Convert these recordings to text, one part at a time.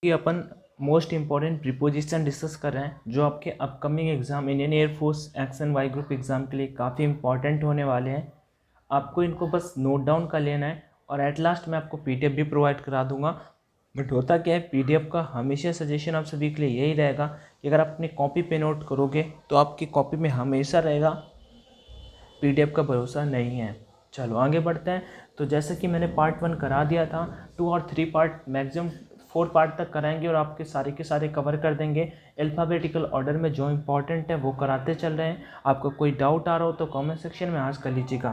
कि अपन most important preposition discuss कर रहे हैं जो आपके upcoming exam Indian air force X and Y group exam के लिए काफ़ी इंपॉर्टेंट होने वाले हैं। आपको इनको बस नोट डाउन कर लेना है और एट लास्ट मैं आपको पीडीएफ भी प्रोवाइड करा दूंगा। बट होता क्या है, पीडीएफ का हमेशा सजेशन आप सभी के लिए यही रहेगा कि अगर आप अपनी कॉपी पे नोट करोगे तो आपकी कॉपी में हमेशा रहेगा, पीडीएफ का भरोसा नहीं है। चलो आगे बढ़ते हैं। तो जैसे कि मैंने पार्ट 1 करा दिया था, 2 और 3 पार्ट मैक्सिमम 4 पार्ट तक कराएंगे और आपके सारे के सारे कवर कर देंगे। अल्फ़ाबेटिकल ऑर्डर में जो इंपॉर्टेंट है वो कराते चल रहे हैं। आपको कोई डाउट आ रहा हो तो कमेंट सेक्शन में आज कर लीजिएगा।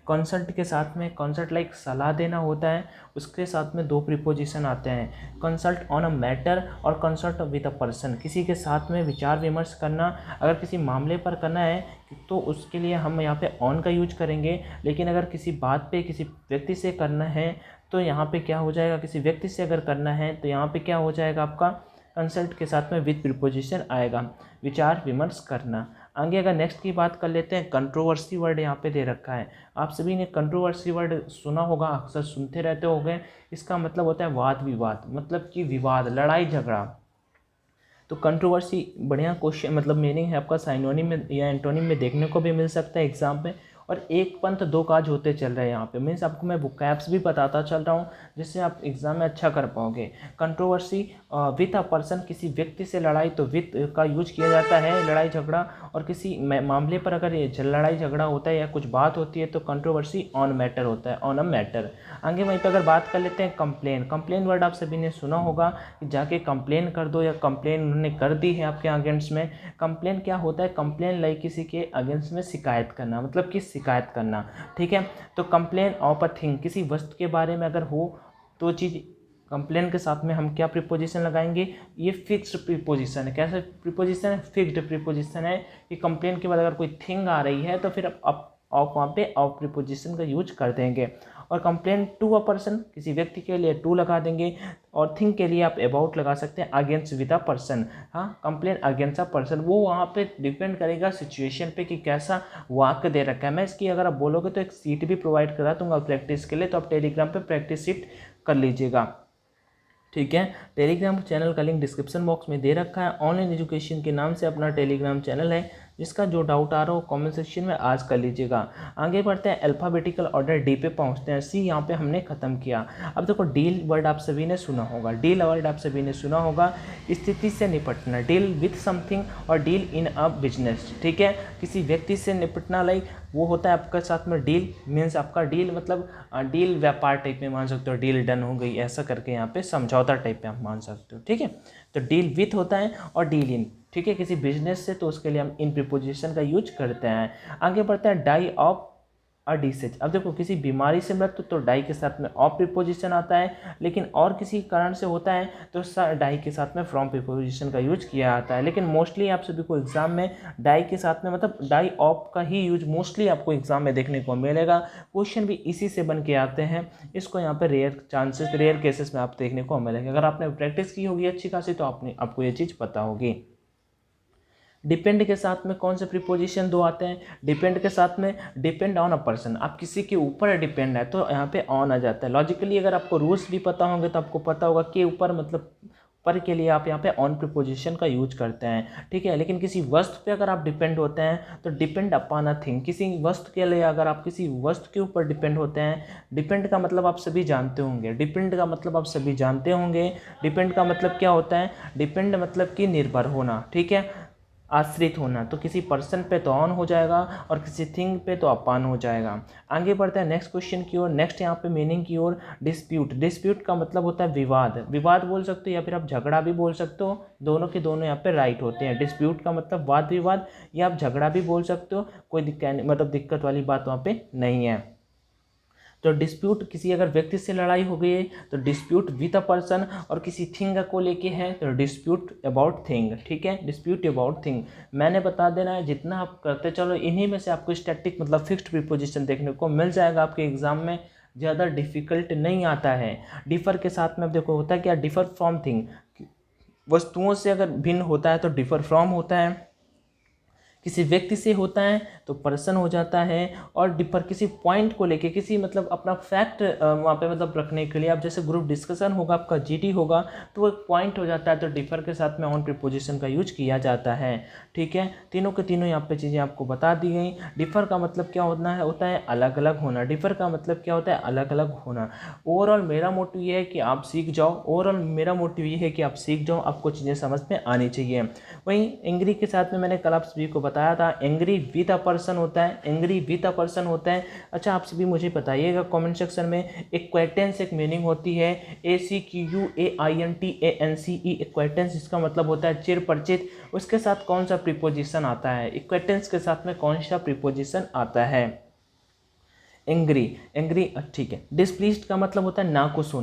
कंसल्ट के साथ में, कंसल्ट लाइक सलाह देना होता है, उसके साथ में 2 प्रीपोजिशन आते हैं, कंसल्ट ऑन अ मैटर और कंसल्ट विद अ पर्सन। किसी के साथ में विचार विमर्श करना, अगर किसी मामले पर करना है तो उसके लिए हम यहाँ पे ऑन का यूज करेंगे। लेकिन अगर किसी बात पे किसी व्यक्ति से करना है तो यहाँ पे क्या हो जाएगा, किसी व्यक्ति से अगर करना है तो यहाँ पे क्या हो जाएगा, आपका कंसल्ट के साथ में विद प्रीपोजिशन आएगा, विचार विमर्श करना। आगे अगर नेक्स्ट की बात कर लेते हैं, कंट्रोवर्सी वर्ड यहाँ पे दे रखा है। आप सभी ने कंट्रोवर्सी वर्ड सुना होगा, अक्सर सुनते रहते होंगे। इसका मतलब होता है वाद विवाद, मतलब कि विवाद, लड़ाई झगड़ा। तो कंट्रोवर्सी बढ़िया क्वेश्चन, मतलब मीनिंग है आपका साइनोनिम में या एंटोनिम में देखने को भी मिल सकता है एग्जाम में। और एक पंथ दो काज होते चल रहे हैं यहाँ पे, मीन्स आपको मैं वोकैब्स भी बताता चल रहा हूँ जिससे आप एग्जाम में अच्छा कर पाओगे। कंट्रोवर्सी विथ अ पर्सन, किसी व्यक्ति से लड़ाई, तो विथ का यूज किया जाता है लड़ाई झगड़ा। और किसी मामले पर अगर ये लड़ाई झगड़ा होता है या कुछ बात होती है तो कंट्रोवर्सी ऑन मैटर होता है, ऑन अ मैटर। आगे वहीं पर अगर बात कर लेते हैं कंप्लेन। कंप्लेन वर्ड आप सभी ने सुना होगा कि जाके कंप्लेन कर दो या कंप्लेन उन्होंने कर दी है आपके अगेंस्ट में। कंप्लेन क्या होता है, कंप्लेन लाइक किसी के अगेंस्ट में शिकायत करना, मतलब कि शिकायत करना, ठीक है। तो कंप्लेन ऑफ अ थिंग, किसी वस्तु के बारे में अगर हो तो चीज़, कंप्लेन के साथ में हम क्या प्रीपोजिशन लगाएंगे, ये फिक्स्ड प्रीपोजिशन है। कैसे प्रीपोजिशन है, फिक्स्ड प्रीपोजिशन है कि कंप्लेन के बाद अगर कोई थिंग आ रही है तो फिर आप वहाँ पे ऑफ प्रीपोजिशन का यूज कर देंगे। और कंप्लेन टू अ पर्सन, किसी व्यक्ति के लिए टू लगा देंगे। और थिंग के लिए आप अबाउट लगा सकते हैं, अगेंस्ट विद अ पर्सन। हाँ, कंप्लेन अगेंस्ट अ पर्सन, वो वहाँ पे डिपेंड करेगा सिचुएशन पे कि कैसा वाक्य दे रखा है। मैं इसकी अगर आप बोलोगे तो एक सीट भी प्रोवाइड करा दूंगा प्रैक्टिस के लिए, तो आप टेलीग्राम पे प्रैक्टिस सीट कर लीजिएगा, ठीक है। टेलीग्राम चैनल का लिंक डिस्क्रिप्शन बॉक्स में दे रखा है। ऑनलाइन एजुकेशन के नाम से अपना टेलीग्राम चैनल है, जिसका जो डाउट आ रहा हो कमेंट सेक्शन में आज कर लीजिएगा। आगे बढ़ते हैं, अल्फ़ाबेटिकल ऑर्डर डी पे पहुंचते हैं। सी यहाँ पे हमने खत्म किया। अब देखो, डील वर्ड आप सभी ने सुना होगा, डील वर्ड आप सभी ने सुना होगा, स्थिति से निपटना, डील विथ समथिंग और डील इन अ बिजनेस, ठीक है। किसी व्यक्ति से निपटना, लाइक वो होता है आपके साथ में डील, मीन्स आपका डील मतलब डील व्यापार टाइप में मान सकते हो, डील डन हो गई ऐसा करके, यहाँ पे समझौता टाइप में आप मान सकते हो, ठीक है। तो डील विथ होता है और डील इन, ठीक है, किसी बिजनेस से, तो उसके लिए हम इन प्रीपोजिशन का यूज करते हैं। आगे बढ़ते हैं, डाई ऑफ अ डिसीज। अब देखो, किसी बीमारी से मृत्यु तो डाई के साथ में ऑफ प्रीपोजिशन आता है, लेकिन और किसी कारण से होता है तो डाई के साथ में फ्रॉम प्रीपोजिशन का यूज किया जाता है। लेकिन मोस्टली आप सभी को एग्जाम में डाई के साथ में, मतलब डाई ऑफ का ही यूज मोस्टली आपको एग्जाम में देखने को मिलेगा। क्वेश्चन भी इसी से बन के आते हैं। इसको यहाँ पे रेयर चांसेस, रेयर केसेस में आप देखने को मिलेंगे। अगर आपने प्रैक्टिस की होगी अच्छी खासी तो आपको ये चीज़ पता होगी। डिपेंड के साथ में कौन से प्रीपोजिशन दो आते हैं, डिपेंड के साथ में डिपेंड ऑन अ पर्सन, आप किसी के ऊपर डिपेंड है तो यहाँ पे ऑन आ जाता है। लॉजिकली अगर आपको रूल्स भी पता होंगे तो आपको पता होगा कि ऊपर मतलब पर के लिए आप यहाँ पे ऑन प्रीपोजिशन का यूज करते हैं, ठीक है। लेकिन किसी वस्तु पे अगर आप डिपेंड होते हैं तो डिपेंड अपॉन अ थिंग, किसी वस्तु के लिए अगर आप किसी वस्तु के ऊपर डिपेंड होते हैं, डिपेंड का मतलब आप सभी जानते होंगे, डिपेंड का मतलब आप सभी जानते होंगे। डिपेंड का मतलब क्या होता है, डिपेंड मतलब कि निर्भर होना, ठीक है, आश्रित होना। तो किसी पर्सन पे तो ऑन हो जाएगा और किसी थिंग पे तो अपान हो जाएगा। आगे बढ़ते हैं नेक्स्ट क्वेश्चन की ओर, नेक्स्ट यहाँ पे मीनिंग की ओर। डिस्प्यूट, डिस्प्यूट का मतलब होता है विवाद, विवाद बोल सकते हो या फिर आप झगड़ा भी बोल सकते हो, दोनों के दोनों यहाँ पे राइट होते हैं। डिस्प्यूट का मतलब वाद विवाद, या आप झगड़ा भी बोल सकते हो, कोई दिक्कत वाली बात वहाँ पे नहीं है। तो डिस्प्यूट, किसी अगर व्यक्ति से लड़ाई हो गई है तो डिस्प्यूट विद अ पर्सन, और किसी थिंग को लेके है तो डिस्प्यूट अबाउट थिंग, ठीक है, डिस्प्यूट अबाउट थिंग। मैंने बता देना है, जितना आप करते चलो इन्हीं में से आपको स्टैटिक मतलब फिक्स्ड प्रीपोजिशन देखने को मिल जाएगा आपके एग्जाम में, ज़्यादा डिफिकल्ट नहीं आता है। डिफर के साथ में अब देखो होता है क्या, डिफर फ्रॉम थिंग, वस्तुओं से अगर भिन्न होता है तो डिफर फ्रॉम होता है। किसी व्यक्ति से होता है तो पर्सन हो जाता है, और डिफर किसी पॉइंट को लेके, किसी मतलब अपना फैक्ट वहाँ पे मतलब रखने के लिए, अब जैसे ग्रुप डिस्कशन होगा, आपका जीडी होगा, तो वो एक पॉइंट हो जाता है, तो डिफर के साथ में ऑन प्रीपोजिशन का यूज किया जाता है। ठीक है, तीनों के तीनों यहाँ पे चीज़ें आपको बता दी गई। डिफर का मतलब क्या होता है अलग अलग होना। डिफर का मतलब क्या होता है अलग अलग होना। ओवरऑल मेरा मोटिव ये है कि आप सीख जाओ, आपको चीज़ें समझ में आनी चाहिए। वहीं एंग्री के साथ में मैंने कल आप सभी को बताया था, एंग्री विद अ पर्सन होता है। अच्छा, आप सभी मुझे बताइएगा कमेंट सेक्शन में, एक्वाइटेंस एक मीनिंग होती है ACQUAINTANCE, एक्वाइटेंस इसका मतलब होता है चिर परिचित। उसके साथ कौन सा प्रीपोजिशन आता है, एक्वाइटेंस के साथ में कौन सा प्रीपोजिशन आता है, एंग्री। ठीक है। डिस्प्लीस्ड का मतलब होता है नाखुश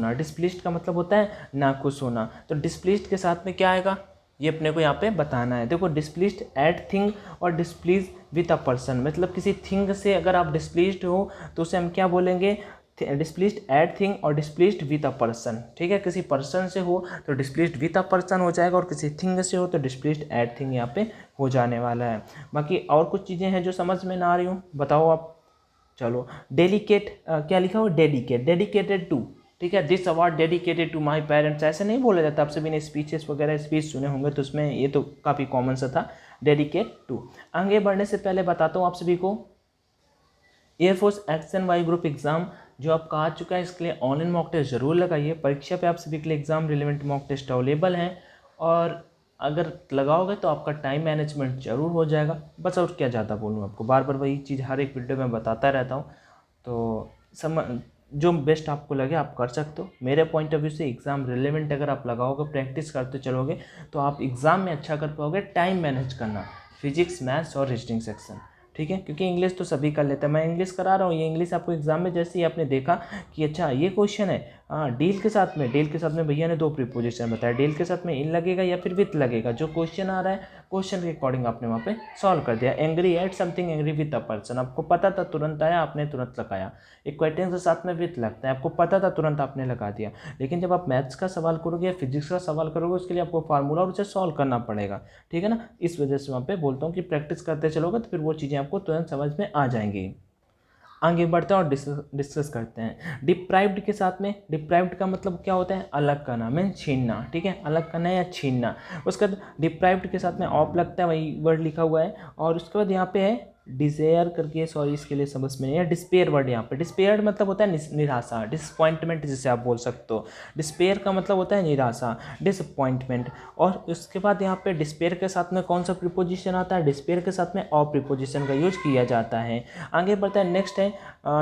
होना, तो डिस्प्लीस्ड के साथ में क्या आएगा, ये अपने को यहाँ पे बताना है। देखो, डिस्प्लीस्ड एट थिंग और डिस्प्लीज विद अ पर्सन, मतलब किसी थिंग से अगर आप डिस्प्लीस्ड हो तो उसे हम क्या बोलेंगे, डिस्प्लीस्ड एट थिंग और डिस्प्लीस्ड विद अ पर्सन। ठीक है, किसी पर्सन से हो तो डिस्प्लीस्ड विद अ पर्सन हो जाएगा, और किसी थिंग से हो तो डिस्प्लीस्ड एट थिंग यहाँ पे हो जाने वाला है। बाकी और कुछ चीज़ें हैं जो समझ में ना आ रही हूँ, बताओ आप। चलो, डेलीकेट क्या लिखा हुआ, डेडिकेटेड टू। ठीक है, this award dedicated to my parents, ऐसे नहीं बोला जाता। आप सभी ने स्पीच सुने होंगे तो उसमें ये तो काफ़ी कॉमन सा था, डेडिकेट टू। आगे बढ़ने से पहले बताता हूँ आप सभी को, air force X and Y group exam जो आपका आ चुका है, इसके लिए ऑनलाइन मॉक टेस्ट जरूर लगाइए। परीक्षा पे आप सभी के लिए exam relevant mock test available हैं, और अगर लगाओगे तो आपका टाइम मैनेजमेंट जरूर हो जाएगा। बस और क्या ज़्यादा बोलूँ आपको, बार बार वही चीज़ हर एक वीडियो में बताता रहता हूँ। तो जो बेस्ट आपको लगे आप कर सकते हो। मेरे पॉइंट ऑफ व्यू से एग्ज़ाम रिलेवेंट अगर आप लगाओगे, प्रैक्टिस करते चलोगे, तो आप एग्ज़ाम में अच्छा कर पाओगे। टाइम मैनेज करना, फिजिक्स, मैथ्स और रीजनिंग सेक्शन, ठीक है, क्योंकि इंग्लिश तो सभी कर लेते हैं। मैं इंग्लिश करा रहा हूँ, ये इंग्लिश आपको एग्जाम में जैसे ही आपने देखा कि अच्छा ये क्वेश्चन है, हाँ डील के साथ में भैया ने 2 प्रीपोजिशन बताया, डील के साथ में इन लगेगा या फिर विथ लगेगा, जो क्वेश्चन आ रहा है क्वेश्चन के अकॉर्डिंग आपने वहाँ पे सॉल्व कर दिया। Angry at something, angry with a person, आपको पता था तुरंत आया, आपने तुरंत लगाया। एक्वाइटेंस के साथ में विथ लगता है, आपको पता था तुरंत आपने लगा दिया। लेकिन जब आप मैथ्स का सवाल करोगे या फिजिक्स का सवाल करोगे, उसके लिए आपको फार्मूला और उसे सॉल्व करना पड़ेगा। ठीक है ना, इस वजह से वहाँ पे बोलता हूँ कि प्रैक्टिस करते चलोगे तो फिर वो चीज़ें आपको तुरंत समझ में आ जाएंगी। आगे बढ़ते हैं और डिस्कस करते हैं डिप्राइव्ड के साथ में। डिप्राइव्ड का मतलब क्या होता है, अलग करना, मीन छीनना। ठीक है, अलग करना या छीनना। उसके बाद डिप्राइव्ड के साथ में ऑफ लगता है, वही वर्ड लिखा हुआ है। और उसके बाद यहाँ पे है डिज़ायर करके, सॉरी इसके लिए समझ में नहीं है, डिस्पेयर वर्ड यहाँ पे। डिस्पेयर मतलब होता है निराशा, डिसअपॉइंटमेंट जिसे आप बोल सकते हो। डिस्पेयर का मतलब होता है निराशा, डिसअपॉइंटमेंट। और उसके बाद यहाँ पे डिस्पेयर के साथ में कौन सा प्रीपोजिशन आता है, डिस्पेयर के साथ में ऑफ प्रीपोजिशन का यूज किया जाता है। आगे बढ़ता है, नेक्स्ट है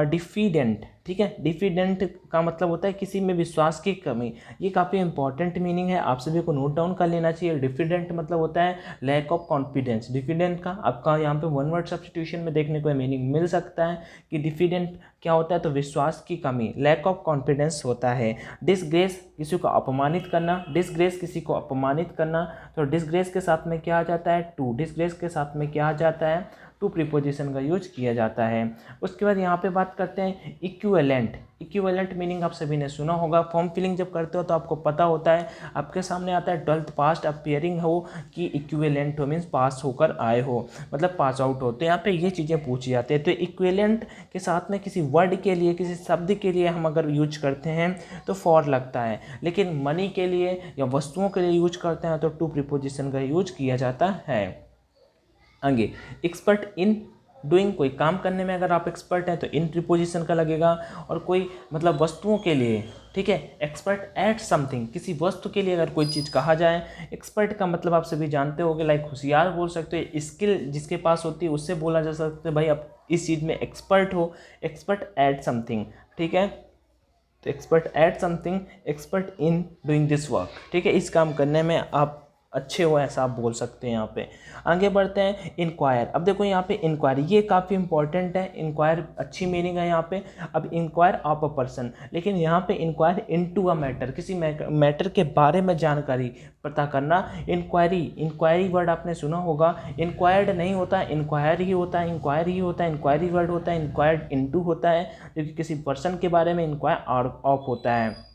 डिफिडेंट। ठीक है, डिफिडेंट का मतलब होता है किसी में विश्वास की कमी। ये काफ़ी इंपॉर्टेंट मीनिंग है, आप सभी को नोट डाउन कर लेना चाहिए। डिफिडेंट मतलब होता है लैक ऑफ कॉन्फिडेंस। डिफिडेंट का आपका यहाँ पे वन वर्ड सब्स्टिट्यूशन में देखने को मीनिंग मिल सकता है कि डिफिडेंट क्या होता है, तो विश्वास की कमी, लैक ऑफ कॉन्फिडेंस होता है। डिसग्रेस किसी को अपमानित करना, डिसग्रेस किसी को अपमानित करना, तो डिसग्रेस के साथ में क्या आ जाता है, टू। डिसग्रेस के साथ में क्या आ जाता है, टू प्रीपोजिशन का यूज किया जाता है। उसके बाद यहाँ पे बात करते हैं इक्विवेलेंट। इक्विवेलेंट मीनिंग आप सभी ने सुना होगा, फॉर्म फिलिंग जब करते हो तो आपको पता होता है, आपके सामने आता है 12th पास्ट अपियरिंग हो कि इक्विवेलेंट हो, मीन्स पास होकर आए हो, मतलब पास आउट हो। तो यहाँ पे ये चीज़ें पूछी जाती है। तो इक्विवेलेंट के साथ में किसी वर्ड के लिए, किसी शब्द के लिए हम अगर यूज करते हैं तो फॉर लगता है, लेकिन मनी के लिए या वस्तुओं के लिए यूज करते हैं तो टू प्रीपोजिशन का यूज किया जाता है। आगे, एक्सपर्ट इन डूइंग, कोई काम करने में अगर आप एक्सपर्ट हैं तो इन प्रीपोजिशन का लगेगा। और कोई मतलब वस्तुओं के लिए, ठीक है, एक्सपर्ट एट समथिंग, किसी वस्तु के लिए अगर कोई चीज़ कहा जाए। एक्सपर्ट का मतलब आप सभी जानते होंगे, लाइक होशियार बोल सकते हो, स्किल जिसके पास होती है उससे बोला जा सकता है भाई आप इस चीज़ में एक्सपर्ट हो। एक्सपर्ट एट समथिंग, ठीक है, तो expert at something, expert in doing this work. ठीक है, इस काम करने में आप अच्छे हो, ऐसा आप बोल सकते हैं यहाँ पे। आगे बढ़ते हैं, इंक्वायर। अब देखो यहाँ पे इंक्वायरी, ये काफ़ी इंपॉर्टेंट है। इंक्वायर अच्छी मीनिंग है यहाँ पे। अब इंक्वायर ऑफ अ पर्सन, लेकिन यहाँ पे इंक्वायर इनटू अ मैटर, किसी मैटर के बारे में जानकारी पता करना। इंक्वायरी वर्ड आपने सुना होगा, इंक्वायर्ड नहीं होता, इंक्वायर ही होता है, इंक्वायरी वर्ड होता है, इंक्वायर्ड इनटू होता है, क्योंकि किसी पर्सन के बारे में इंक्वायर ऑफ होता है।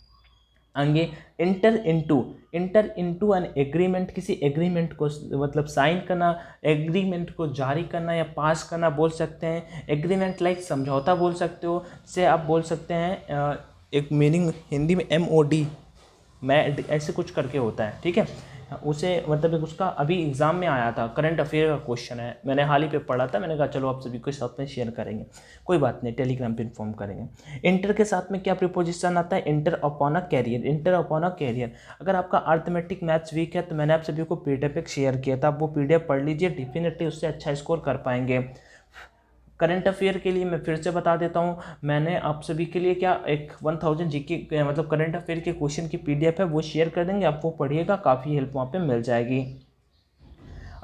आगे इंटर इनटू एन एग्रीमेंट, किसी एग्रीमेंट को मतलब साइन करना, एग्रीमेंट को जारी करना या पास करना बोल सकते हैं। एग्रीमेंट लाइक समझौता बोल सकते हो, से आप बोल सकते हैं एक मीनिंग हिंदी में MOD मैं ऐसे कुछ करके होता है, ठीक है। उसे मतलब एक उसका अभी एग्ज़ाम में आया था, करंट अफेयर का क्वेश्चन है, मैंने हाल ही पे पढ़ा था, मैंने कहा चलो आप सभी को साथ में शेयर करेंगे, कोई बात नहीं, टेलीग्राम पे इन्फॉर्म करेंगे। इंटर के साथ में क्या प्रीपोजिशन आता है, enter upon a career, enter upon a career. अगर आपका अर्थमेटिक मैथ्स वीक है तो मैंने आप सभी को PDF एक शेयर किया था, आप वो PDF पढ़ लीजिए, डेफिनेटली उससे अच्छा स्कोर कर पाएंगे। करंट अफेयर के लिए मैं फिर से बता देता हूँ, मैंने आप सभी के लिए क्या एक 1000 GK मतलब करंट अफेयर के क्वेश्चन की PDF है, वो शेयर कर देंगे, आप वो पढ़िएगा, काफ़ी हेल्प वहाँ पे मिल जाएगी।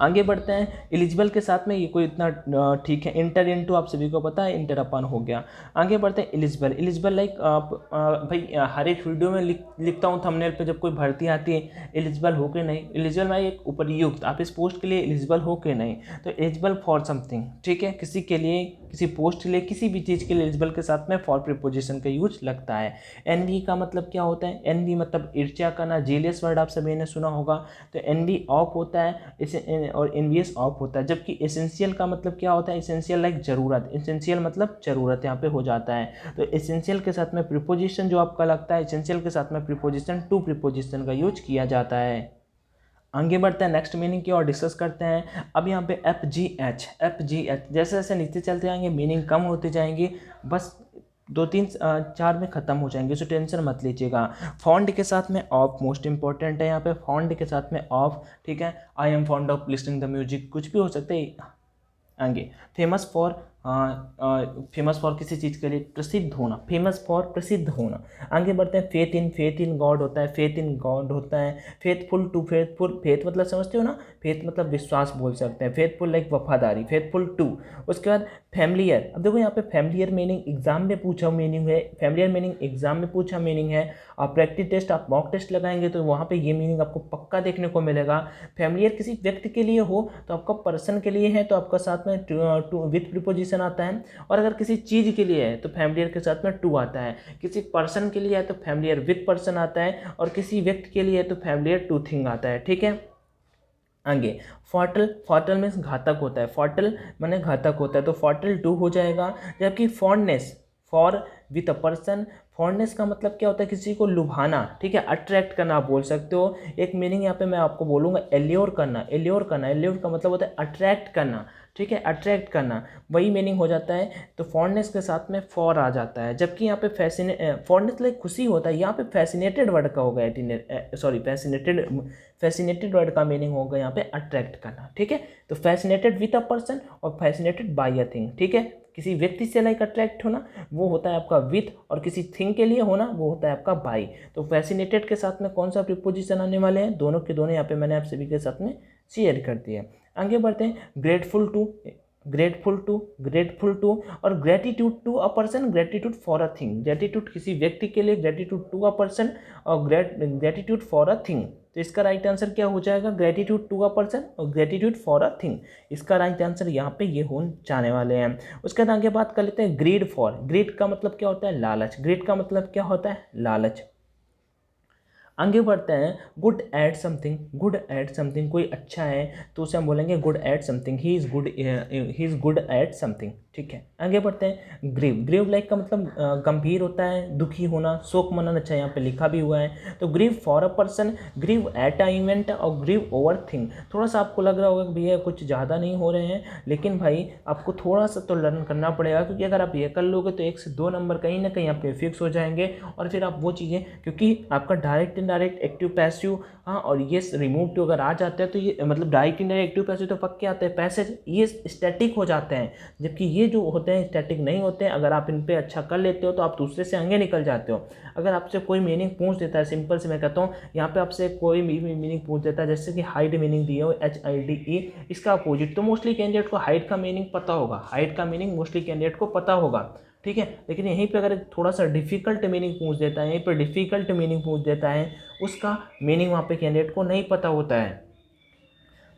आगे बढ़ते हैं। एलिजिबल के साथ में ये कोई इतना ठीक है, इंटर इनटू आप सभी को पता है, इंटर अपन हो गया। आगे बढ़ते हैं। एलिजिबल लाइक आप भाई हर एक वीडियो में लिखता हूँ थंबनेल पे, जब कोई भर्ती आती है एलिजिबल हो के नहीं, एलिजिबल में एक उपयुक्त, आप इस पोस्ट के लिए एलिजिबल हो के नहीं, तो एलिजिबल फॉर समथिंग, ठीक है, किसी के लिए, किसी पोस्ट के लिए, किसी भी चीज़ के लिए एलिजिबल के साथ में फॉर प्रीपोजिशन का यूज लगता है। एनवी का मतलब क्या होता है, एनवी मतलब ईर्ष्या करना, जेलियस वर्ड आप सभी ने सुना होगा, तो एनवी ऑफ होता है इसे, और एनवीएस ऑफ होता है। जबकि एसेंशियल का मतलब क्या होता है, एसेंशियल लाइक जरूरत, एसेंशियल मतलब जरूरत यहाँ पे हो जाता है। तो एसेंशियल के साथ में प्रीपोजिशन जो आपका लगता है, एसेंशियल के साथ में प्रीपोजिशन टू प्रीपोजिशन का यूज किया जाता है। आगे बढ़ते हैं, नेक्स्ट मीनिंग की और डिस्कस करते हैं। अब यहाँ पे FGH जैसे जैसे नीचे चलते जाएंगे मीनिंग कम होते जाएंगे, बस 2-3-4 में ख़त्म हो जाएंगे, सो टेंशन मत लीजिएगा। फॉन्ट के साथ में ऑफ मोस्ट इंपॉर्टेंट है यहाँ पे, फॉन्ट के साथ में ऑफ, ठीक है। I am fond of listening the music, कुछ भी हो सकता है। आगे फेमस फॉर किसी चीज़ के लिए प्रसिद्ध होना, फेमस फॉर प्रसिद्ध होना। आगे बढ़ते हैं। फेथ इन गॉड होता है, फेथ इन गॉड होता है। फेथफुल टू, फेथफुल, फेथ मतलब समझते हो ना, फेथ मतलब विश्वास बोल सकते हैं, फेथफुल लाइक वफादारी, फेथफुल टू। उसके बाद फैमिलियर, अब देखो यहाँ पे फैमिलियर मीनिंग एग्जाम में पूछा मीनिंग है, फैमिलियर मीनिंग एग्जाम में पूछा मीनिंग है। आप प्रैक्टिस टेस्ट, आप मॉक टेस्ट लगाएंगे तो वहाँ पे ये मीनिंग आपको पक्का देखने को मिलेगा। फैमिलियर किसी व्यक्ति के लिए हो तो आपका पर्सन के लिए है, तो आपका साथ में टू विथ प्रीपोजिशन आता है। और अगर किसी चीज़ के लिए है तो फैमिलियर के साथ में टू आता है। किसी पर्सन के लिए है तो फैमिलियर विथ पर्सन आता है, और किसी व्यक्ति के लिए है तो फैमिलियर टू थिंग आता है, ठीक है। आगे फॉर्टल मीन्स घातक होता है, फॉर्टल माने घातक होता है, तो फॉर्टल टू हो जाएगा। जबकि fondness for with a person, fondness का मतलब क्या होता है, किसी को लुभाना, ठीक है, अट्रैक्ट करना आप बोल सकते हो। एक मीनिंग यहाँ पे मैं आपको बोलूँगा, एल्योर करना, एल्योर का मतलब होता है अट्रैक्ट करना, ठीक है, अट्रैक्ट करना, वही मीनिंग हो जाता है। तो फॉन्डनेस के साथ में फॉर आ जाता है। जबकि यहाँ पे फॉन्डनेस लाइक खुशी होता है, यहाँ पे फैसिनेटेड वर्ड का होगा, फैसिनेटेड वर्ड का मीनिंग होगा यहाँ पे अट्रैक्ट करना, ठीक है। तो फैसिनेटेड विथ अ पर्सन और फैसिनेटेड बाय अ थिंग, ठीक है। किसी व्यक्ति से लाइक अट्रैक्ट होना वो होता है आपका विथ, और किसी थिंग के लिए होना वो होता है आपका बाय। तो फैसिनेटेड के साथ में कौन सा प्रीपोजिशन आने वाले हैं, दोनों के दोनों यहाँ पे मैंने आप सभी के साथ में शेयर कर दिया। आगे बढ़ते हैं। ग्रेटफुल टू और gratitude to a person, gratitude for a thing, gratitude किसी व्यक्ति के लिए, ग्रेटिट्यूड टू अ पर्सन और ग्रेटिट्यूड फॉर अ थिंग। तो इसका राइट आंसर क्या हो जाएगा, ग्रेटिट्यूड टू अ पर्सन और ग्रेटिट्यूड फॉर अ थिंग। इसका राइट आंसर यहाँ पे ये हो जाने वाले हैं। उसके बाद आगे बात कर लेते हैं ग्रीड फॉर। ग्रीड का मतलब क्या होता है, लालच, ग्रीड का मतलब क्या होता है, लालच। आगे बढ़ते हैं। गुड एट समथिंग, कोई अच्छा है तो उसे हम बोलेंगे good at something, he is good at something, ठीक है। आगे बढ़ते हैं। ग्रीव लाइक का मतलब गंभीर होता है, दुखी होना, शोक मनन, अच्छा यहाँ पे लिखा भी हुआ है। तो grieve for a person, grieve at a event और ग्रीव ओवर थिंग। थोड़ा सा आपको लग रहा होगा कि भैया कुछ ज़्यादा नहीं हो रहे हैं, लेकिन भाई आपको थोड़ा सा तो लर्न करना पड़ेगा, क्योंकि अगर आप ये कर लोगे तो 1 से 2 नंबर कहीं ना कहीं आप पे फिक्स हो जाएंगे। और फिर आप वो चीज़ें, क्योंकि आपका डायरेक्ट इनडायरेक्ट एक्टिव पैसिव, हाँ, और ये रिमूव टू अगर आ जाते हैं तो ये मतलब डायरेक्ट इनडायरेक्ट एक्टिव पैसिव तो पक्के आते हैं, पैसेज ये स्टैटिक हो जाते हैं। जबकि ये जो होते हैं स्टैटिक नहीं होते हैं। अगर आप इन पे अच्छा कर लेते हो तो आप दूसरे से आगे निकल जाते हो। अगर आपसे कोई मीनिंग पूछ देता है, सिंपल से मैं कहता हूँ, यहाँ पे आपसे कोई मीनिंग पूछ देता है, जैसे कि हाइड मीनिंग दिया हो, HIDE, इसका अपोजिट, तो मोस्टली कैंडिडेट को हाइड का मीनिंग पता होगा, हाइड का मीनिंग मोस्टली कैंडिडेट को पता होगा, ठीक है। लेकिन यहीं पे अगर थोड़ा सा डिफिकल्ट मीनिंग पूछ देता है, यहीं पर डिफिकल्ट मीनिंग पूछ देता है, उसका मीनिंग वहाँ पे कैंडिडेट को नहीं पता होता है,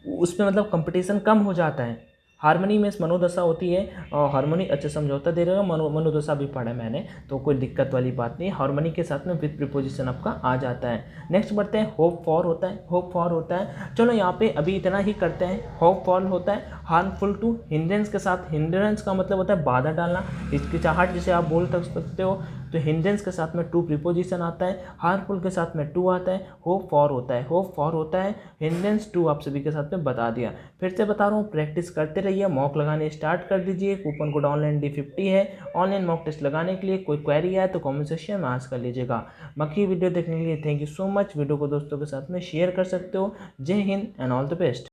उसमें मतलब कंपटीशन कम हो जाता है। हार्मनी में मनोदशा होती है, और हार्मनी अच्छा समझौता दे रहेगा, मनोदशा भी पढ़ा मैंने, तो कोई दिक्कत वाली बात नहीं। हार्मनी के साथ में विद प्रीपोजिशन आपका आ जाता है। नेक्स्ट बढ़ते हैं, होप फॉर होता है, होप फॉर होता है। चलो यहाँ पे अभी इतना ही करते हैं। होप फॉर होता है हार्मफुल टू, हिंड्रेंस के साथ, हिंड्रेंस का मतलब होता है बाधा डालना, हिचकिचाहट जिसे आप बोल सकते हो, तो हिंड्रेंस के साथ में टू प्रीपोजिशन आता है, हार्मफुल के साथ में टू आता है, होप फॉर होता है, होप फॉर होता है, हिंड्रेंस टू आप सभी के साथ में बता दिया। फिर से बता रहा हूँ, प्रैक्टिस करते रहिए, मॉक लगाने स्टार्ट कर दीजिए। कूपन कोड ऑनलाइन D50 है। ऑनलाइन मॉक टेस्ट लगाने के लिए कोई क्वेरी आए तो कमेंट सेक्शन में आंसर कर लीजिएगा। बाकी वीडियो देखने के लिए thank you so much. Video को दोस्तों के साथ में शेयर कर सकते हो। जय Hind and all the best.